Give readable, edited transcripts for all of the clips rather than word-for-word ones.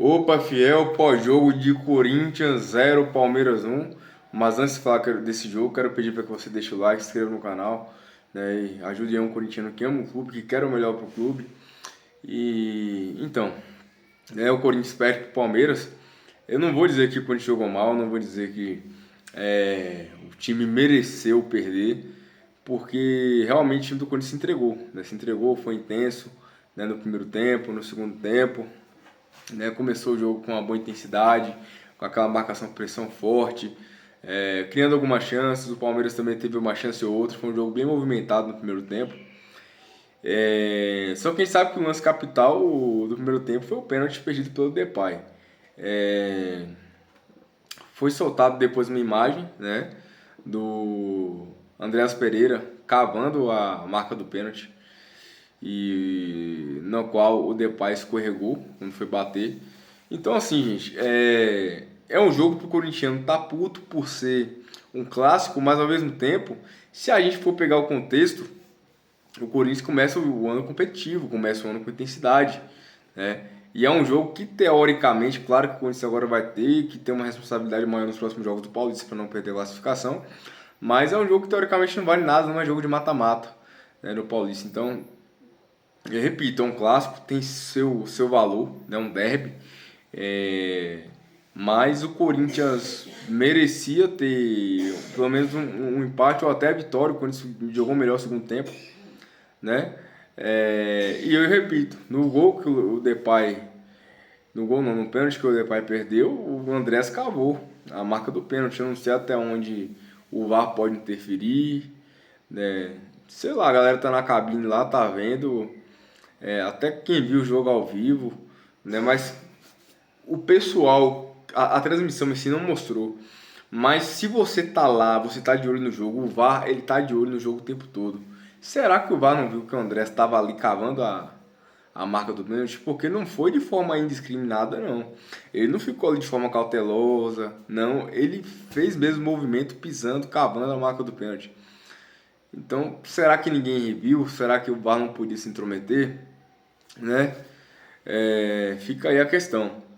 Opa, fiel, pós-jogo de Corinthians 0, Palmeiras 1. Mas antes de falar desse jogo, quero pedir para que você deixe o like, se inscreva no canal, né, e ajude aí um corintiano que ama o clube, que quer o melhor para o clube. E então, o Corinthians perde para o Palmeiras. Eu não vou dizer que o Corinthians jogou mal, não vou dizer que o time mereceu perder, porque realmente o time do Corinthians se entregou, né? Se entregou, foi intenso, né, no primeiro tempo, no segundo tempo. Né, começou o jogo com uma boa intensidade, com aquela marcação pressão forte, criando algumas chances. O Palmeiras também teve uma chance ou outra. Foi um jogo bem movimentado no primeiro tempo. Só que a gente sabe que o lance capital do primeiro tempo foi o pênalti perdido pelo Depay. É, Foi soltado depois uma imagem, né, do Andreas Pereira cavando a marca do pênalti, e no qual o Depay escorregou quando foi bater. Então, assim, gente, é um jogo pro corintiano tá puto por ser um clássico, mas ao mesmo tempo, se a gente for pegar o contexto, o Corinthians começa o ano competitivo, começa o ano com intensidade, né? E é um jogo que, teoricamente, claro que o Corinthians agora vai ter que ter uma responsabilidade maior nos próximos jogos do Paulista para não perder a classificação, mas é um jogo que, teoricamente, não vale nada, não é jogo de mata-mata, né, no Paulista. Então, eu repito, é um clássico, tem seu valor, né, um derby, é, mas o Corinthians merecia ter pelo menos um empate ou até a vitória. O Corinthians jogou melhor o segundo tempo, né? E eu repito, no gol que o Depay, no gol não, no pênalti que o Depay perdeu, o Andrés cavou a marca do pênalti. Eu não sei até onde o VAR pode interferir, né? Sei lá, a galera tá na cabine lá, tá vendo, até quem viu o jogo ao vivo, né? Mas o pessoal, a transmissão em si não mostrou. Mas se você tá lá, você tá de olho no jogo, o VAR, ele tá de olho no jogo o tempo todo. Será que o VAR não viu que o André estava ali cavando a marca do pênalti? Porque não foi de forma indiscriminada, não. Ele não ficou ali de forma cautelosa, não. Ele fez mesmo movimento pisando, cavando a marca do pênalti. Então, será que ninguém reviu? Será que o VAR não podia se intrometer? Né? Fica aí a questão.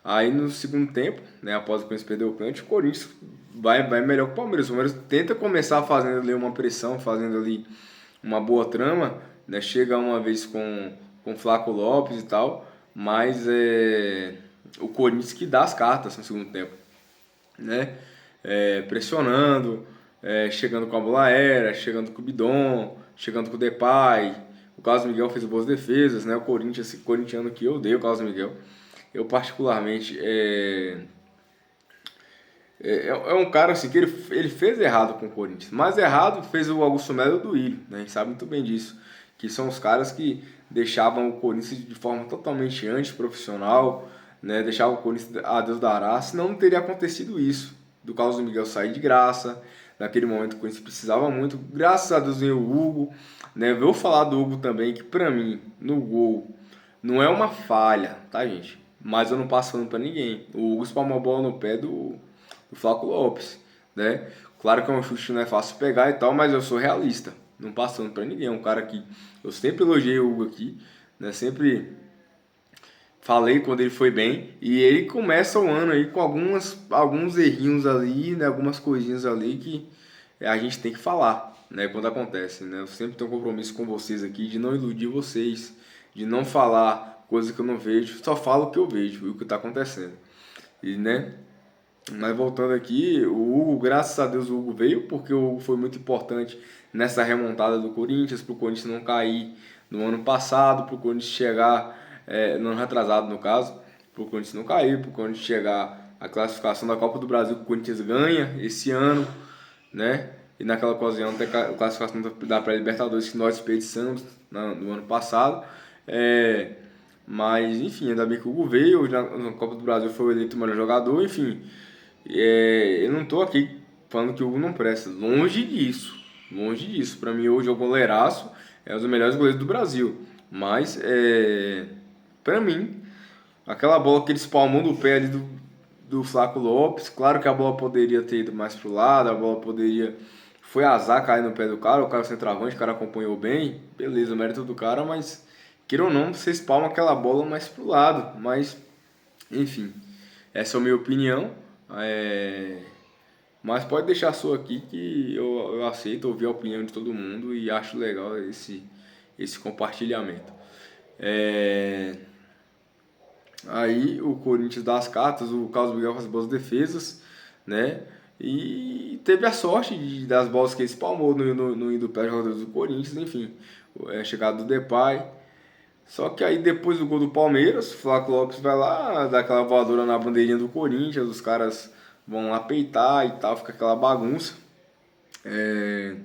Aí no segundo tempo, né, após o Corinthians perder o pênalti, o Corinthians vai melhor que o Palmeiras. O Palmeiras tenta começar fazendo ali uma pressão, fazendo ali uma boa trama, né, chega uma vez com o Flaco Lopes e tal, mas o Corinthians que dá as cartas no segundo tempo, né, pressionando, chegando com a bola aérea, chegando com o Bidon, chegando com o Depay. O Carlos Miguel fez boas defesas, né, o Corinthians, esse corintiano que eu odeio o Carlos Miguel. Eu particularmente é um cara assim que ele fez errado com o Corinthians, mas errado fez o Augusto Melo e o Duílio, né? A gente sabe muito bem disso, que são os caras que deixavam o Corinthians de forma totalmente antiprofissional, né? Deixavam o Corinthians a Deus dará, senão não teria acontecido isso, do Carlos Miguel sair de graça, naquele momento o Corinthians precisava muito, graças a Deus veio o Hugo, né? Vou falar do Hugo também, que pra mim, no gol, não é uma falha, tá, gente? Mas eu não passo pano pra ninguém. O Hugo espalmou a bola no pé do Flaco Lopes, né? Claro que é um chute que não é fácil pegar e tal, mas eu sou realista, não passando para ninguém. É um cara que eu sempre elogiei o Hugo aqui, né? Sempre falei quando ele foi bem, e ele começa o ano aí com alguns errinhos ali, né? Algumas coisinhas ali que a gente tem que falar, né? Quando acontece, né? Eu sempre tenho um compromisso com vocês aqui de não iludir vocês, de não falar coisas que eu não vejo, só falo o que eu vejo e o que está acontecendo. E, né? Mas voltando aqui, o Hugo, graças a Deus o Hugo veio, porque o Hugo foi muito importante nessa remontada do Corinthians, para o Corinthians não cair no ano passado, para o Corinthians chegar, no ano retrasado no caso, para o Corinthians não cair, para o Corinthians chegar à classificação da Copa do Brasil que o Corinthians ganha esse ano, né? E naquela ocasião tem a classificação da pré-Libertadores que nós desperdiçamos no ano passado. Mas enfim, ainda bem que o Hugo veio, na Copa do Brasil foi eleito o melhor jogador, enfim. Eu não tô aqui falando que o Hugo não presta, longe disso, longe disso. Para mim hoje é o goleiraço, é um dos melhores goleiros do Brasil. Mas para mim, aquela bola que ele espalmou no pé ali do Flaco Lopes, claro que a bola poderia ter ido mais pro lado, a bola poderia. Foi azar cair no pé do cara, o cara centroavante, o cara acompanhou bem, beleza, o mérito do cara, mas queira ou não, você espalma aquela bola mais pro lado, mas Enfim, essa é a minha opinião. Mas pode deixar a sua aqui que eu aceito ouvir a opinião de todo mundo e acho legal esse compartilhamento. É, Aí o Corinthians dá as cartas, o Carlos Miguel faz boas defesas, né? E teve a sorte das bolas que ele espalmou no indo pé jogadores do Corinthians, enfim. A chegada do Depay. Só que aí depois do gol do Palmeiras, o Flávio Lopes vai lá, dá aquela voadora na bandeirinha do Corinthians, os caras vão lá peitar e tal, fica aquela bagunça. É,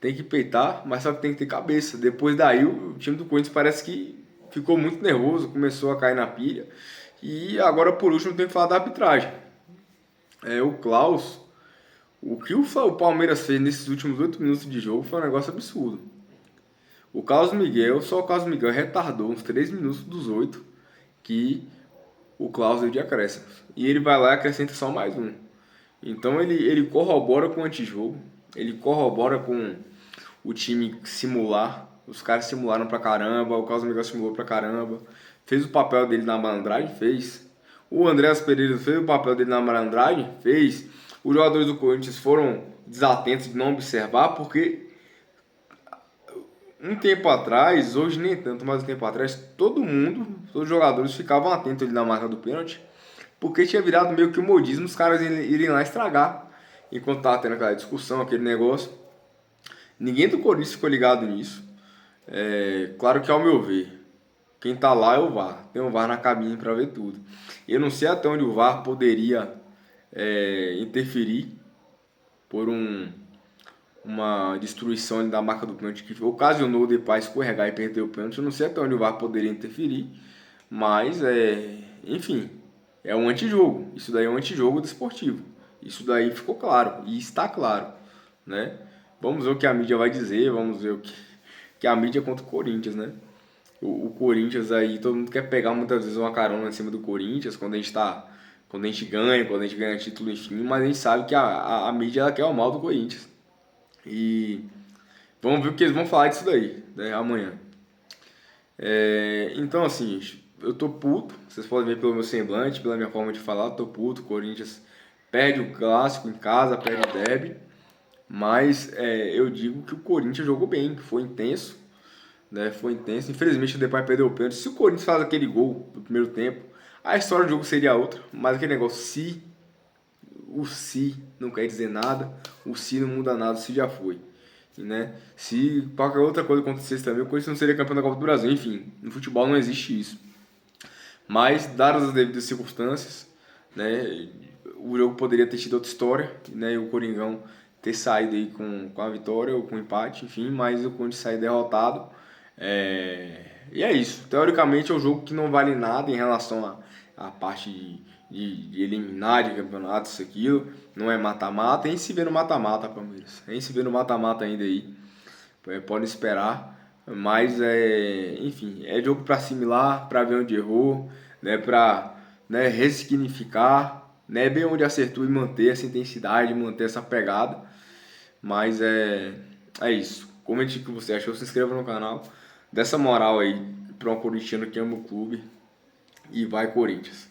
Tem que peitar, mas só que tem que ter cabeça. Depois daí o time do Corinthians parece que ficou muito nervoso, começou a cair na pilha. E agora por último tem que falar da arbitragem. O Klaus, o que o Palmeiras fez nesses últimos 8 minutos de jogo foi um negócio absurdo. Só o Carlos Miguel retardou uns 3 minutos dos 8 que o Klaus deu de acréscimos. E ele vai lá e acrescenta só mais um. Então ele corrobora com o antijogo, ele corrobora com o time simular. Os caras simularam pra caramba, o Carlos Miguel simulou pra caramba. Fez o papel dele na malandragem? Fez. O Andréas Pereira fez o papel dele na malandragem? Fez. Os jogadores do Corinthians foram desatentos de não observar, porque um tempo atrás, hoje nem tanto, mas um tempo atrás, todos os jogadores ficavam atentos ali na marca do pênalti, porque tinha virado meio que um modismo os caras irem lá estragar. Enquanto tava tendo aquela discussão, aquele negócio. Ninguém do Corinthians ficou ligado nisso. Claro que ao meu ver, quem tá lá é o VAR. Tem um VAR na cabine para ver tudo. Eu não sei até onde o VAR poderia interferir por uma destruição ali da marca do pênalti que ocasionou o Depay escorregar e perder o pênalti. Eu não sei até onde o VAR poderia interferir, mas enfim, é um antijogo. Isso daí é um antijogo desportivo. Isso daí ficou claro e está claro, né? Vamos ver o que a mídia vai dizer, vamos ver o que a mídia contra o Corinthians, né? O Corinthians aí, todo mundo quer pegar muitas vezes uma carona em cima do Corinthians quando a gente ganha título, enfim, mas a gente sabe que a mídia ela quer o mal do Corinthians. E vamos ver o que eles vão falar disso daí, né, amanhã. Então, assim, eu tô puto, vocês podem ver pelo meu semblante, pela minha forma de falar, tô puto. O Corinthians perde o clássico em casa, perde o derby, mas eu digo que o Corinthians jogou bem, foi intenso, né? Foi intenso. Infelizmente o Depay perdeu o pênalti. Se o Corinthians faz aquele gol no primeiro tempo, a história do jogo seria outra, mas aquele negócio, o se não quer dizer nada, o se não muda nada, o se já foi. Né? Se qualquer outra coisa acontecesse também, o Corinthians não seria campeão da Copa do Brasil. Enfim, no futebol não existe isso. Mas, dadas as devidas circunstâncias, né, o jogo poderia ter tido outra história, né, e o Coringão ter saído aí com a vitória ou com o empate, enfim, mas o Corinthians sair derrotado. E é isso. Teoricamente é um jogo que não vale nada em relação à parte de eliminar de campeonato, isso, aquilo. Não é mata-mata. A gente se vê no mata-mata, Palmeiras. A gente se vê no mata-mata ainda aí. Pode esperar. Mas, enfim, é jogo para assimilar, para ver onde errou, né, para, né, ressignificar, né, ver onde acertou e manter essa intensidade, manter essa pegada. Mas é isso. Comente o que você achou, se inscreva no canal. Dessa moral aí para um corintiano que ama o clube. E vai, Corinthians!